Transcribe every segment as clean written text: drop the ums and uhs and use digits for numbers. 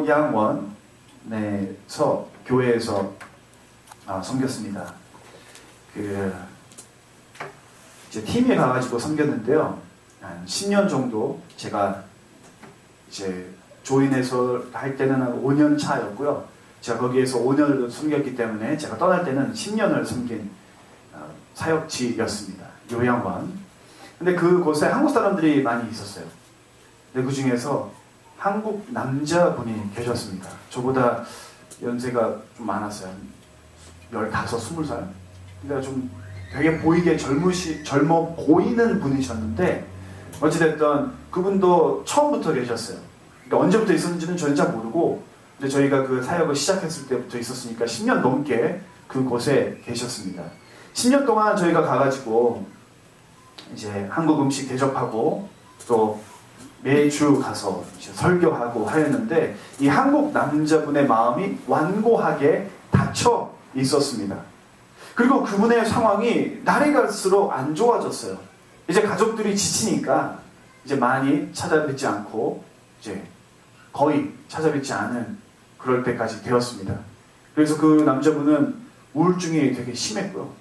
요양원에서 교회에서 섬겼습니다. 이제 팀에 가가지고 섬겼는데요. 한 10년 정도 제가 이제 조인해서 할 때는 한 5년 차였고요. 제가 거기에서 5년을 섬겼기 때문에 제가 떠날 때는 10년을 섬긴 사역지였습니다. 요양원. 근데 그곳에 한국 사람들이 많이 있었어요. 근데 그 중에서 한국 남자분이 계셨습니다. 저보다 연세가 좀 많았어요. 15, 20살? 그러니까 좀 되게 보이게 젊어 보이는 분이셨는데 어찌됐든 그분도 처음부터 계셨어요. 그러니까 언제부터 있었는지는 저는 잘 모르고 근데 저희가 그 사역을 시작했을 때부터 있었으니까 10년 넘게 그곳에 계셨습니다. 10년 동안 저희가 가가지고 이제 한국 음식 대접하고 또 매주 가서 이제 설교하고 하였는데 이 한국 남자분의 마음이 완고하게 닫혀 있었습니다. 그리고 그분의 상황이 날이 갈수록 안 좋아졌어요. 이제 가족들이 지치니까 이제 많이 찾아뵙지 않고 이제 거의 찾아뵙지 않은 그럴 때까지 되었습니다. 그래서 그 남자분은 우울증이 되게 심했고요.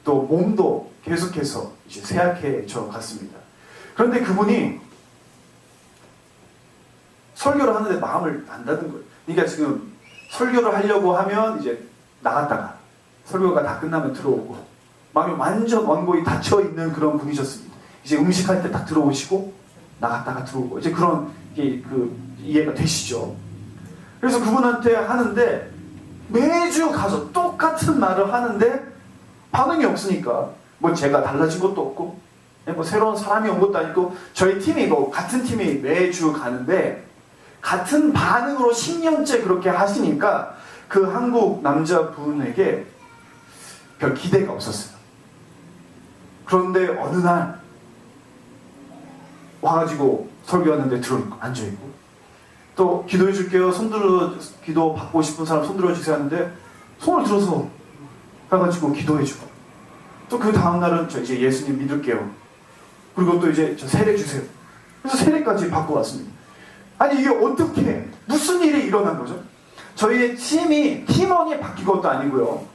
또 몸도 계속해서 이제 쇠약해져 갔습니다. 그런데 그분이 설교를 하는데 마음을 안 닫은 거예요. 그러니까 지금 설교를 하려고 하면 이제 나갔다가 설교가 다 끝나면 들어오고 마음이 완전 완고히 닫혀 있는 그런 분이셨습니다. 이제 음식할 때 딱 들어오시고 나갔다가 들어오고 이제 그런 이해가 되시죠? 그래서 그분한테 하는데 매주 가서 똑같은 말을 하는데 반응이 없으니까 뭐 제가 달라진 것도 없고 뭐 새로운 사람이 온 것도 아니고 저희 팀이 뭐 같은 팀이 매주 가는데 같은 반응으로 10년째 그렇게 하시니까 그 한국 남자분에게 별 기대가 없었어요. 그런데 어느 날 와가지고 설교하는데 앉아있고 또 기도해 줄게요. 기도 받고 싶은 사람 손들어 주세요 하는데 손을 들어서 가가지고 기도해 주고 또 그 다음날은 저 이제 예수님 믿을게요. 그리고 또 이제 저 세례 주세요. 그래서 세례까지 받고 왔습니다. 아니 이게 어떻게 무슨 일이 일어난 거죠? 저희의 팀원이 바뀐 것도 아니고요.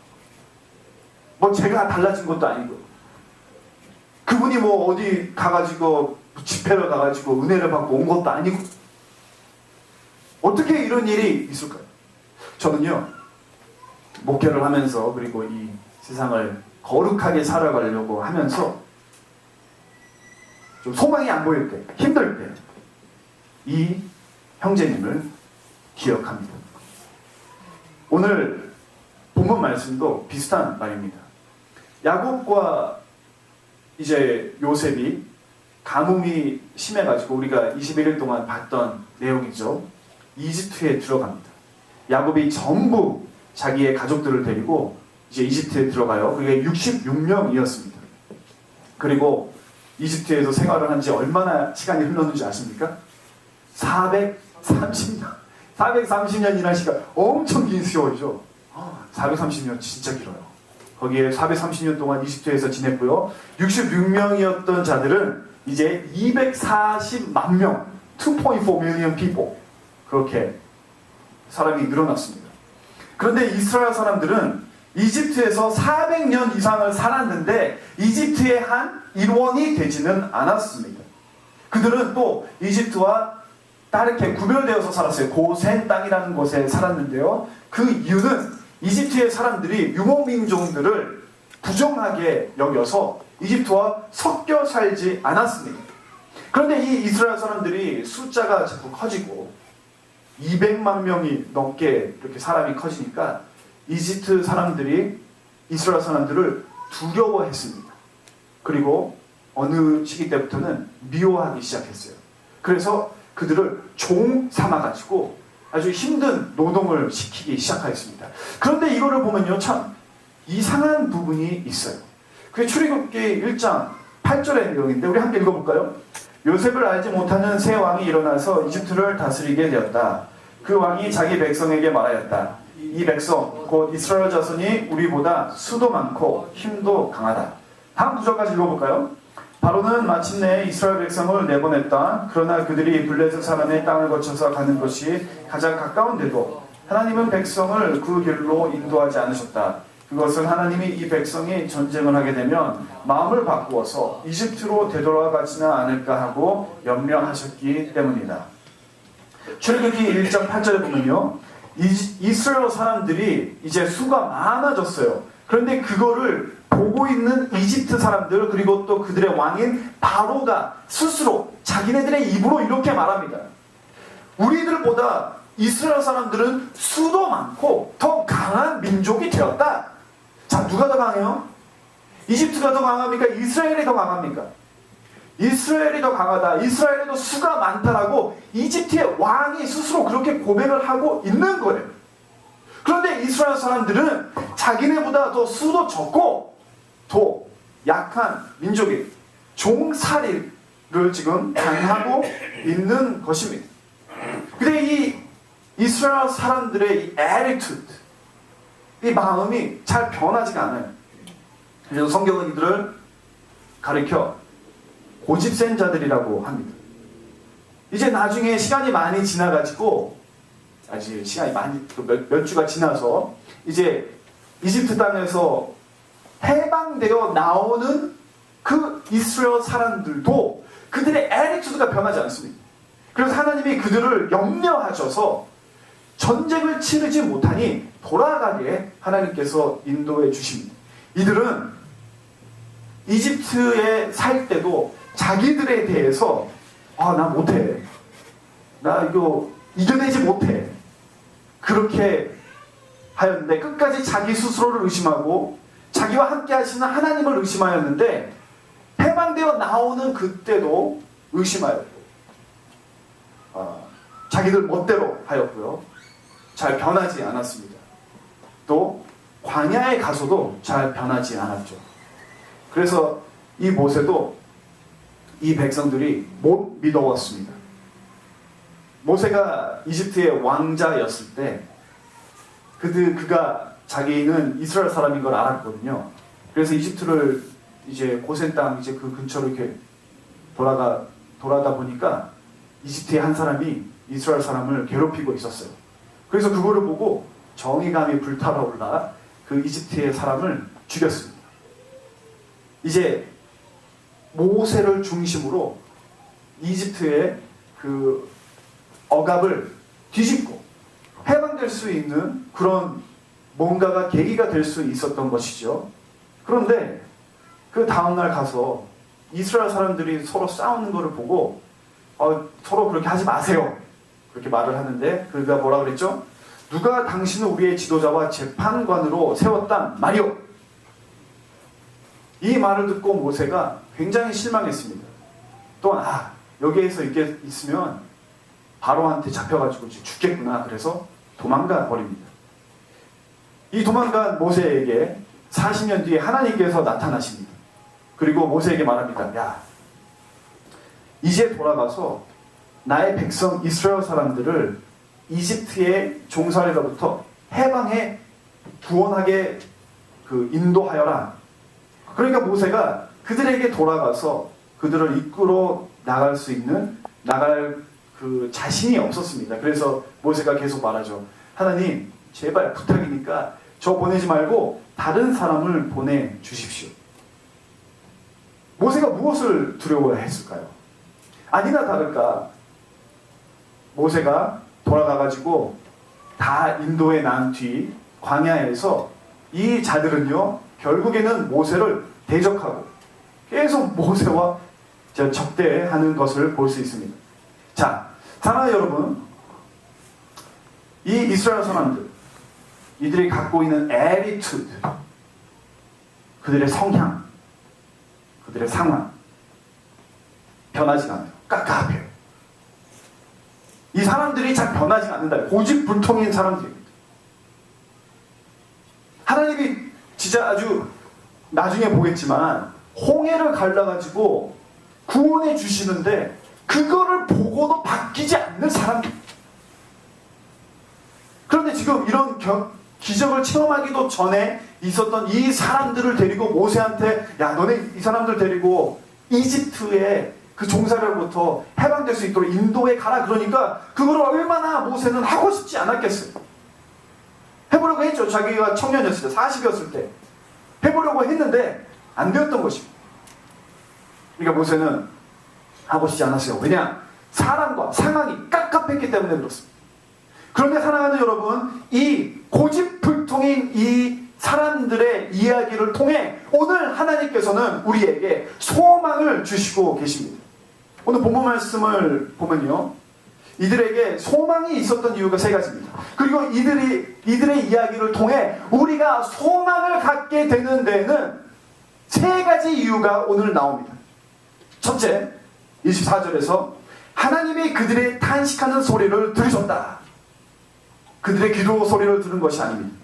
뭐 제가 달라진 것도 아니고 그분이 뭐 어디 가가지고 집회를 가가지고 은혜를 받고 온 것도 아니고 어떻게 이런 일이 있을까요? 저는요 목회를 하면서 그리고 이 세상을 거룩하게 살아가려고 하면서 좀 소망이 안 보일 때 힘들 때 이 형제님을 기억합니다. 오늘 본문 말씀도 비슷한 말입니다. 야곱과 이제 요셉이 가뭄이 심해가지고 우리가 21일 동안 봤던 내용이죠. 이집트에 들어갑니다. 야곱이 전부 자기의 가족들을 데리고 이제 이집트에 들어가요. 그게 66명이었습니다. 그리고 이집트에서 생활을 한 지 얼마나 시간이 흘렀는지 아십니까? 430년. 430년이라는 시간 엄청 긴 세월이죠. 430년 진짜 길어요. 거기에 430년 동안 이집트에서 지냈고요. 66명이었던 자들은 이제 240만 명, 2.4 million people 그렇게 사람이 늘어났습니다. 그런데 이스라엘 사람들은 이집트에서 400년 이상을 살았는데 이집트의 한 일원이 되지는 않았습니다. 그들은 또 이집트와 다르게 구별되어서 살았어요. 고센 땅이라는 곳에 살았는데요. 그 이유는 이집트의 사람들이 유목민종들을 부정하게 여겨서 이집트와 섞여 살지 않았습니다. 그런데 이 이스라엘 사람들이 숫자가 자꾸 커지고 200만 명이 넘게 이렇게 사람이 커지니까 이집트 사람들이 이스라엘 사람들을 두려워했습니다. 그리고 어느 시기 때부터는 미워하기 시작했어요. 그래서 그들을 종 삼아가지고 아주 힘든 노동을 시키기 시작하였습니다. 그런데 이거를 보면요, 참 이상한 부분이 있어요. 그게 출애굽기 1장 8절의 내용인데 우리 함께 읽어볼까요? 요셉을 알지 못하는 새 왕이 일어나서 이집트를 다스리게 되었다. 그 왕이 자기 백성에게 말하였다. 이 백성 곧 이스라엘 자손이 우리보다 수도 많고 힘도 강하다. 다음 구절까지 읽어볼까요? 바로는 마침내 이스라엘 백성을 내보냈다. 그러나 그들이 블레셋 사람의 땅을 거쳐서 가는 것이 가장 가까운데도 하나님은 백성을 그 길로 인도하지 않으셨다. 그것은 하나님이 이 백성이 전쟁을 하게 되면 마음을 바꾸어서 이집트로 되돌아가지는 않을까 하고 염려하셨기 때문이다. 출애굽기 1장 8절에 보면요, 이스라엘 사람들이 이제 수가 많아졌어요. 그런데 그거를 보고 있는 이집트 사람들, 그리고 또 그들의 왕인 바로가 스스로 자기네들의 입으로 이렇게 말합니다. 우리들보다 이스라엘 사람들은 수도 많고 더 강한 민족이 되었다. 자, 누가 더 강해요? 이집트가 더 강합니까? 이스라엘이 더 강합니까? 이스라엘이 더 강하다. 이스라엘에도 수가 많다라고 이집트의 왕이 스스로 그렇게 고백을 하고 있는 거예요. 그런데 이스라엘 사람들은 자기네보다 더 수도 적고 더 약한 민족이 종살이를 지금 당하고 있는 것입니다. 근데 이 이스라엘 사람들의 이 attitude, 이 마음이 잘 변하지가 않아요. 그래서 성경은 이들을 가리켜 고집센 자들이라고 합니다. 이제 나중에 시간이 많이 지나가지고, 아직 시간이 많이 몇 주가 지나서 이제 이집트 땅에서 해방되어 나오는 그 이스라엘 사람들도 그들의 애티튜드가 변하지 않습니다. 그래서 하나님이 그들을 염려하셔서 전쟁을 치르지 못하니 돌아가게 하나님께서 인도해 주십니다. 이들은 이집트에 살 때도 자기들에 대해서 나 못해, 나 이거 이겨내지 못해, 그렇게 하였는데 끝까지 자기 스스로를 의심하고 자기와 함께 하시는 하나님을 의심하였는데 해방되어 나오는 그때도 의심하였고 자기들 멋대로 하였고요. 잘 변하지 않았습니다. 또 광야에 가서도 잘 변하지 않았죠. 그래서 이 모세도 이 백성들이 못 믿어왔습니다. 모세가 이집트의 왕자였을 때 그가 자기는 이스라엘 사람인 걸 알았거든요. 그래서 이집트를 이제 고센 땅 이제 그 근처로 이렇게 돌아다 보니까 이집트의 한 사람이 이스라엘 사람을 괴롭히고 있었어요. 그래서 그거를 보고 정의감이 불타올라 그 이집트의 사람을 죽였습니다. 이제 모세를 중심으로 이집트의 그 억압을 뒤집고 해방될 수 있는 그런 뭔가가 계기가 될 수 있었던 것이죠. 그런데 그 다음날 가서 이스라엘 사람들이 서로 싸우는 것을 보고 서로 그렇게 하지 마세요, 그렇게 말을 하는데 그가 뭐라 그랬죠? 누가 당신을 우리의 지도자와 재판관으로 세웠단 말이오. 이 말을 듣고 모세가 굉장히 실망했습니다. 또한 여기에서 이렇게 있으면 바로한테 잡혀가지고 죽겠구나. 그래서 도망가 버립니다. 이 도망간 모세에게 40년 뒤에 하나님께서 나타나십니다. 그리고 모세에게 말합니다. 야, 이제 돌아가서 나의 백성 이스라엘 사람들을 이집트의 종살이로부터 해방해 구원하게 인도하여라. 그러니까 모세가 그들에게 돌아가서 그들을 이끌어 나갈 수 있는 그 자신이 없었습니다. 그래서 모세가 계속 말하죠. 하나님, 제발 부탁이니까 저 보내지 말고 다른 사람을 보내주십시오. 모세가 무엇을 두려워했을까요? 아니나 다를까 모세가 돌아가가지고 다 인도에 난 뒤 광야에서 이 자들은요 결국에는 모세를 대적하고 계속 모세와 적대하는 것을 볼 수 있습니다. 자, 사랑하는 여러분, 이 이스라엘 사람들, 이들이 갖고 있는 attitude, 그들의 성향, 그들의 상황 변하지 않아요. 깝깝해요. 이 사람들이 잘 변하지 않는다. 고집불통인 사람들입니다. 하나님이 진짜 아주 나중에 보겠지만 홍해를 갈라가지고 구원해 주시는데 그거를 보고도 바뀌지 않는 사람들. 그런데 지금 이런 기적을 체험하기도 전에 있었던 이 사람들을 데리고 모세한테 야, 너네 이 사람들 데리고 이집트의 그 종살이로부터 해방될 수 있도록 인도에 가라 그러니까 그걸 얼마나 모세는 하고 싶지 않았겠어요. 해보려고 했죠. 자기가 청년이었을 때, 40이었을 때 해보려고 했는데 안 되었던 것입니다. 그러니까 모세는 하고 싶지 않았어요. 왜냐? 사람과 상황이 깝깝했기 때문에 그렇습니다. 그런데 사랑하는 여러분, 이 고집불통인 이 사람들의 이야기를 통해 오늘 하나님께서는 우리에게 소망을 주시고 계십니다. 오늘 본문 말씀을 보면요, 이들에게 소망이 있었던 이유가 세 가지입니다. 그리고 이들의 이야기를 통해 우리가 소망을 갖게 되는 데에는 세 가지 이유가 오늘 나옵니다. 첫째, 24절에서 하나님이 그들의 탄식하는 소리를 들으셨다. 그들의 기도 소리를 들은 것이 아닙니다.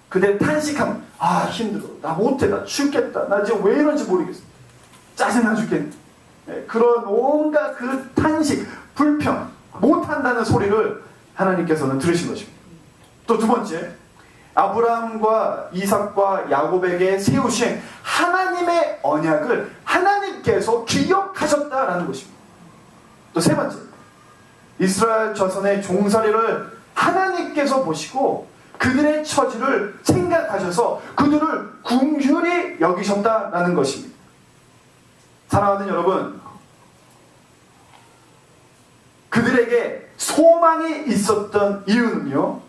그들의 탄식함, 아 힘들어, 나 못해, 나 죽겠다, 나 지금 왜 이런지 모르겠어, 짜증나 죽겠네, 그런 온갖 그 탄식, 불평, 못한다는 소리를 하나님께서는 들으신 것입니다. 또 두 번째, 아브라함과 이삭과 야곱에게 세우신 하나님의 언약을 하나님께서 기억하셨다라는 것입니다. 또 세 번째, 이스라엘 자손의 종살이를 하나님께서 보시고 그들의 처지를 생각하셔서 그들을 긍휼히 여기셨다라는 것입니다. 사랑하는 여러분, 그들에게 소망이 있었던 이유는요,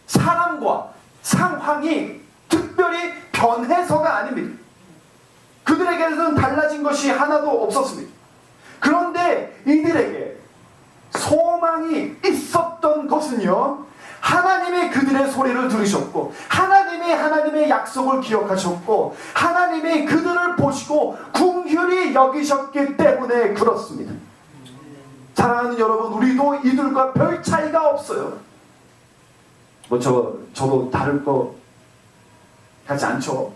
사람과 상황이 특별히 변해서가 아닙니다. 그들에게는 달라진 것이 하나도 없었습니다. 그런데 이들에게 소망이 있었던 것은요, 하나님이 그들의 소리를 들으셨고 하나님이 하나님의 약속을 기억하셨고 하나님이 그들을 보시고 긍휼히 여기셨기 때문에 그렇습니다. 사랑하는 여러분, 우리도 이들과 별 차이가 없어요. 저도 다를 거 같지 않죠.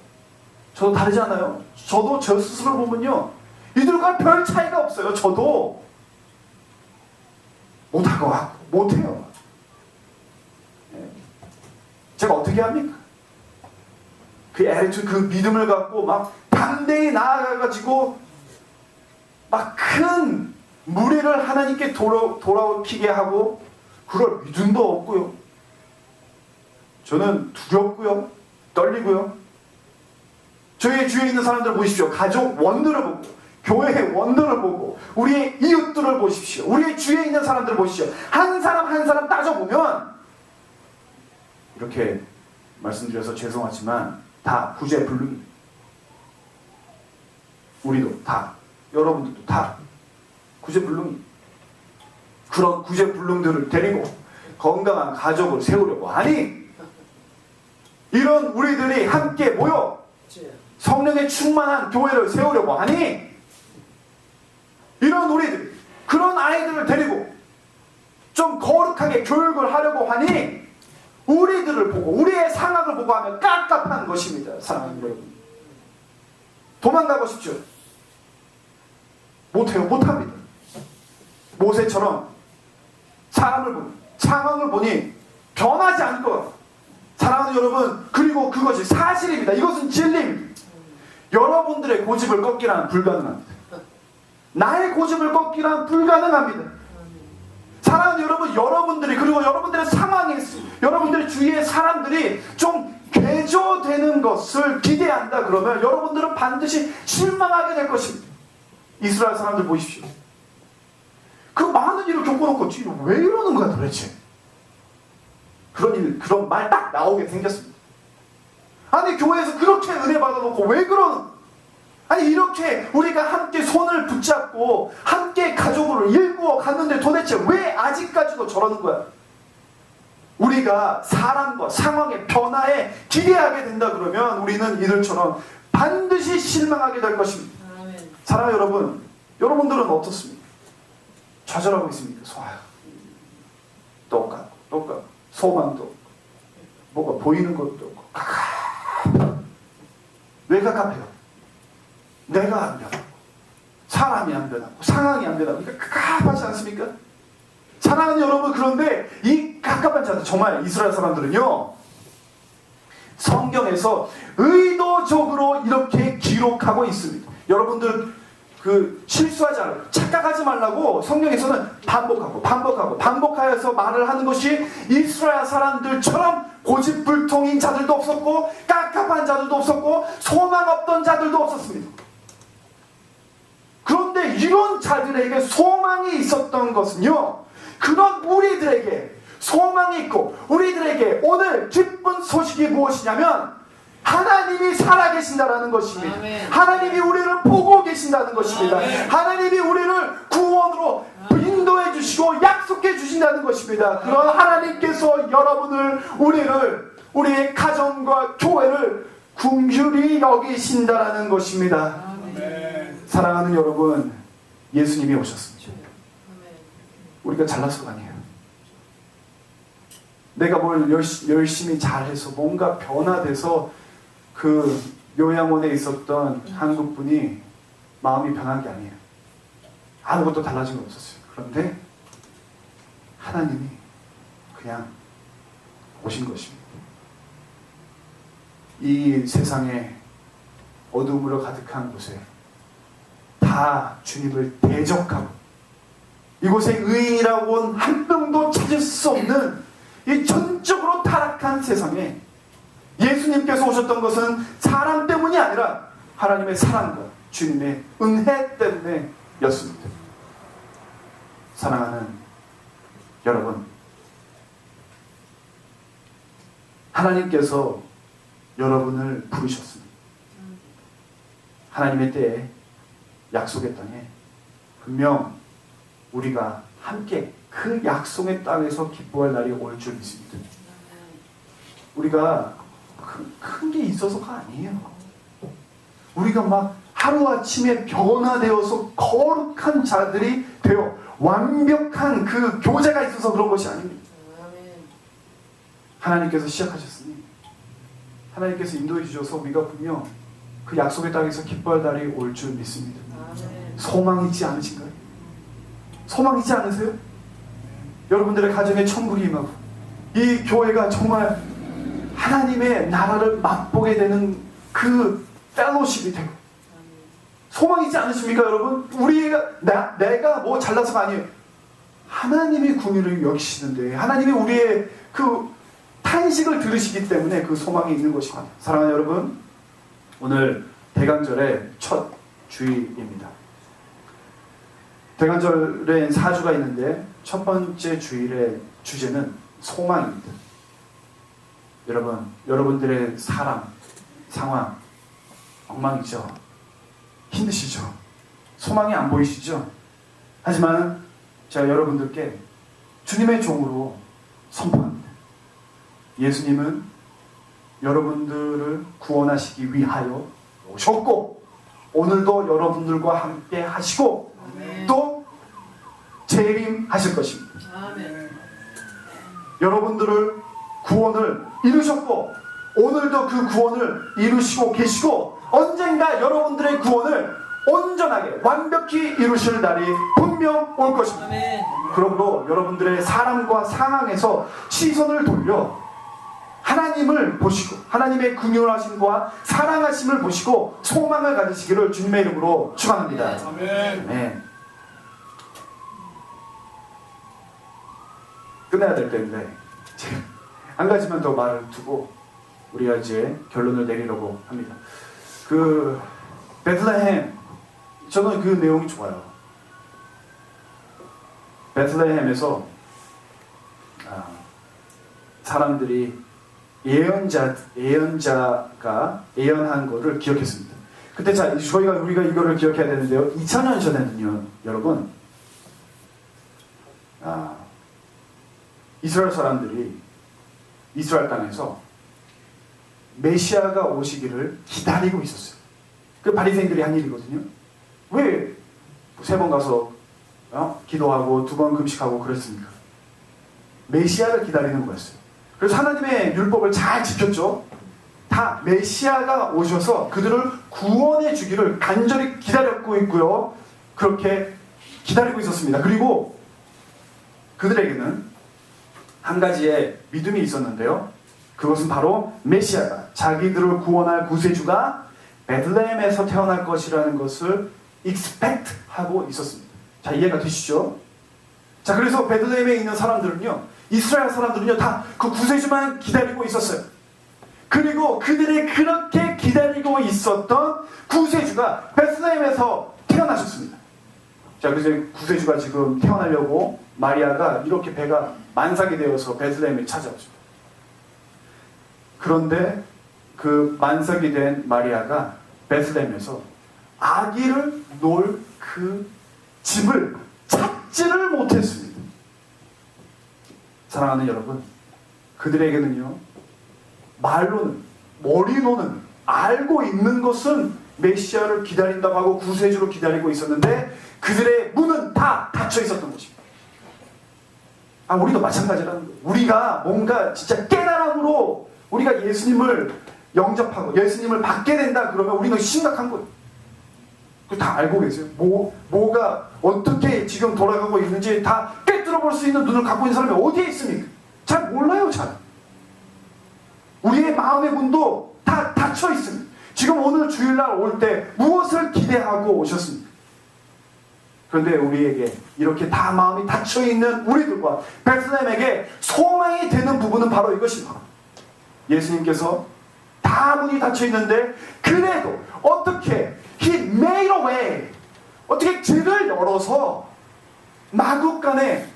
저도 다르잖아요. 저도 저 스스로 보면요, 이들과 별 차이가 없어요. 저도 못하고 못해요. 제가 어떻게 합니까? 그 애투, 그 믿음을 갖고 막 담대히 나아가가지고 막 큰 무리를 하나님께 돌아오게 하고 그럴 믿음도 없고요. 저는 두렵고요, 떨리고요. 저희 주위에 있는 사람들 보십시오. 가족 원들을 보고, 교회의 원들을 보고, 우리의 이웃들을 보십시오. 우리의 주위에 있는 사람들을 보십시오. 한 사람 한 사람 따져보면 이렇게 말씀드려서 죄송하지만 다 구제불능입니다. 우리도 다, 여러분들도 다 구제불능입니다. 그런 구제불능들을 데리고 건강한 가족을 세우려고 하니, 이런 우리들이 함께 모여 성령에 충만한 교회를 세우려고 하니, 이런 우리들, 그런 아이들을 데리고 좀 거룩하게 교육을 하려고 하니 우리들을 보고 우리의 상황을 보고 하면 깝깝한 것입니다. 사랑하는 여러분, 도망가고 싶죠? 못해요. 못합니다. 모세처럼 사람을 보니, 상황을 보니 변하지 않고, 사랑하는 여러분, 그리고 그것이 사실입니다. 이것은 진리입니다. 여러분들의 고집을 꺾기란 불가능합니다. 나의 고집을 꺾기란 불가능합니다. 사랑하는 여러분, 여러분들이, 그리고 여러분들의 상황이, 여러분들의 주위의 사람들이 좀 개조되는 것을 기대한다 그러면 여러분들은 반드시 실망하게 될 것입니다. 이스라엘 사람들 보십시오. 그 많은 일을 겪어놓고 왜 이러는 거야 도대체? 그런 말 딱 나오게 생겼습니다. 아니, 교회에서 그렇게 은혜 받아놓고 왜 그러는? 아니, 이렇게 우리가 함께 손을 붙잡고 함께 가족으로 일구어 갔는데 도대체 왜 아직까지도 저러는 거야? 우리가 사람과 상황의 변화에 기대하게 된다 그러면 우리는 이들처럼 반드시 실망하게 될 것입니다. 사랑하는 여러분, 여러분들은 어떻습니까? 좌절하고 있습니까? 똑같고 소망도 없고 뭐가 보이는 것도 없고 왜 갑갑해요? 내가 안 변하고 사람이 안 변하고 상황이 안 변하고 그러니까 갑갑하지 않습니까? 사랑하는 여러분, 그런데 이 갑갑한 자들, 정말 이스라엘 사람들은요, 성경에서 의도적으로 이렇게 기록하고 있습니다. 여러분들 실수하지 않고 착각하지 말라고 성경에서는 반복하여서 말을 하는 것이 이스라엘 사람들처럼 고집불통인 자들도 없었고 깝깝한 자들도 없었고 소망 없던 자들도 없었습니다. 그런데 이런 자들에게 소망이 있었던 것은요, 그런 우리들에게 소망이 있고 우리들에게 오늘 기쁜 소식이 무엇이냐면 하나님이 살아계신다라는 것입니다. 아멘. 하나님이 우리를 보고 계신다는 것입니다. 아멘. 하나님이 우리를 구원으로 인도해 주시고 약속해 주신다는 것입니다. 그런 하나님께서 여러분을, 우리의 가정과 교회를 긍휼히 여기신다라는 것입니다. 아멘. 사랑하는 여러분, 예수님이 오셨습니다. 우리가 잘나서가 아니에요. 내가 뭘 열심히 잘해서 뭔가 변화돼서 그 요양원에 있었던 한국 분이 마음이 변한 게 아니에요. 아무것도 달라진 거 없었어요. 그런데 하나님이 그냥 오신 것입니다. 이 세상에 어둠으로 가득한 곳에 다 주님을 대적하고 이곳에 의인이라고는 한 명도 찾을 수 없는 이 전적으로 타락한 세상에 예수님께서 오셨던 것은 사람 때문이 아니라 하나님의 사랑과 주님의 은혜 때문에였습니다. 사랑하는 여러분, 하나님께서 여러분을 부르셨습니다. 하나님의 때에 약속의 땅에 분명 우리가 함께 그 약속의 땅에서 기뻐할 날이 올 줄 믿습니다. 우리가 큰 게 있어서가 아니에요. 우리가 막 하루아침에 변화되어서 거룩한 자들이 되어 완벽한 그 교제가 있어서 그런 것이 아닙니다. 하나님께서 시작하셨으니 하나님께서 인도해 주셔서 우리가 분명 그 약속의 땅에서 기뻐할 날이 올 줄 믿습니다. 소망 있지 않으신가요? 소망 있지 않으세요? 여러분들의 가정에 천국이 임하고 이 교회가 정말 하나님의 나라를 맛보게 되는 그 펠로십이 되고 소망 있지 않으십니까 여러분? 내가 뭐 잘나서가 아니에요. 하나님이 긍휼을 여기시는데 하나님이 우리의 그 탄식을 들으시기 때문에 그 소망이 있는 것입니다. 사랑하는 여러분, 오늘 대강절의 첫 주일입니다. 대강절에 4주가 있는데 첫 번째 주일의 주제는 소망입니다. 여러분, 여러분들의 상황 엉망이죠. 힘드시죠. 소망이 안 보이시죠. 하지만 제가 여러분들께 주님의 종으로 선포합니다. 예수님은 여러분들을 구원하시기 위하여 오셨고 오늘도 여러분들과 함께 하시고 아멘. 또 재림하실 것입니다. 아멘. 여러분들을 구원을 이루셨고 오늘도 그 구원을 이루시고 계시고 언젠가 여러분들의 구원을 온전하게 완벽히 이루실 날이 분명 올 것입니다. 아멘. 그러므로 여러분들의 사람과 상황에서 시선을 돌려 하나님을 보시고 하나님의 긍휼하심과 사랑하심을 보시고 소망을 가지시기를 주님의 이름으로 축원합니다. 아멘. 네. 끝내야 될 때인데 한 가지만 더 말을 두고 우리가 이제 결론을 내리려고 합니다. 그 베들레헴, 저는 그 내용이 좋아요. 베들레헴에서 사람들이 예언자가 예언한 것을 기억했습니다. 그때 우리가 이거를 기억해야 되는데요. 2000년 전에는요, 여러분, 이스라엘 사람들이 이스라엘 땅에서 메시아가 오시기를 기다리고 있었어요. 그 바리새인들이 한 일이거든요. 왜 3번 가서 기도하고 2번 금식하고 그랬습니까? 메시아를 기다리는 거였어요. 그래서 하나님의 율법을 잘 지켰죠. 다 메시아가 오셔서 그들을 구원해 주기를 간절히 기다렸고 있고요. 그렇게 기다리고 있었습니다. 그리고 그들에게는 한 가지의 믿음이 있었는데요. 그것은 바로 메시아가 자기들을 구원할 구세주가 베들레헴에서 태어날 것이라는 것을 expect 하고 있었습니다. 자, 이해가 되시죠? 자, 그래서 베들레헴에 있는 사람들은요, 이스라엘 사람들은요, 다 그 구세주만 기다리고 있었어요. 그리고 그들이 그렇게 기다리고 있었던 구세주가 베들레헴에서 태어나셨습니다. 자, 그래서 구세주가 지금 태어나려고 마리아가 이렇게 배가 만삭이 되어서 베들레헴에 찾아오죠. 그런데 그 만삭이 된 마리아가 베들레헴에서 아기를 놓을 그 집을 찾지를 못했습니다. 사랑하는 여러분, 그들에게는요, 말로는, 머리로는 알고 있는 것은 메시아를 기다린다고 하고 구세주로 기다리고 있었는데 그들의 문은 다 닫혀 있었던 것입니다. 우리도 마찬가지라는 거예요. 우리가 뭔가 진짜 깨달음으로 우리가 예수님을 영접하고 예수님을 받게 된다 그러면 우리는 심각한 거예요. 그거 다 알고 계세요? 뭐가 어떻게 지금 돌아가고 있는지 다 꿰뚫어 볼 수 있는 눈을 갖고 있는 사람이 어디에 있습니까? 잘 몰라요, 잘. 우리의 마음의 문도 다 닫혀 있습니다. 지금 오늘 주일날 올 때 무엇을 기대하고 오셨습니까? 그런데 우리에게 이렇게 다 마음이 닫혀 있는 우리들과 베들레헴에게 소망이 되는 부분은 바로 이것입니다. 예수님께서 다 문이 닫혀 있는데 그래도 어떻게 He made a way, 어떻게 길을 열어서 마국간에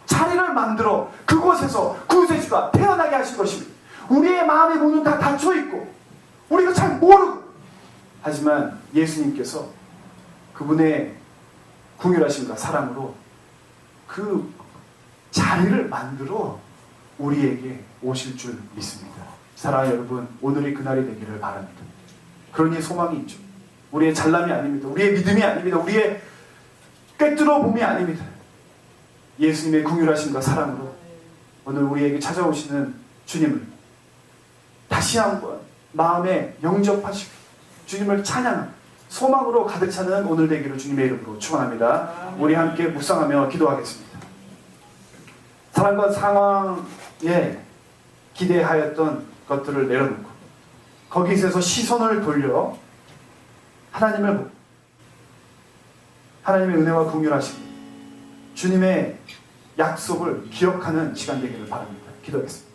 자리를 만들어 그곳에서 구세주가 태어나게 하신 것입니다. 우리의 마음의 문은 다 닫혀 있고 우리가 잘 모르고, 하지만 예수님께서 그분의 궁휼하심과 사랑으로 그 자리를 만들어 우리에게 오실 줄 믿습니다. 사랑하는 여러분, 오늘이 그날이 되기를 바랍니다. 그러니 소망이 있죠. 우리의 잘남이 아닙니다. 우리의 믿음이 아닙니다. 우리의 꿰뚫어 봄이 아닙니다. 예수님의 궁휼하심과 사랑으로 오늘 우리에게 찾아오시는 주님을 다시 한번 마음에 영접하시고 주님을 찬양하는 소망으로 가득 차는 오늘 되기를 주님의 이름으로 축원합니다. 우리 함께 묵상하며 기도하겠습니다. 사람과 상황에 기대하였던 것들을 내려놓고 거기서 시선을 돌려 하나님을 보고 하나님의 은혜와 긍휼하심, 주님의 약속을 기억하는 시간 되기를 바랍니다. 기도하겠습니다.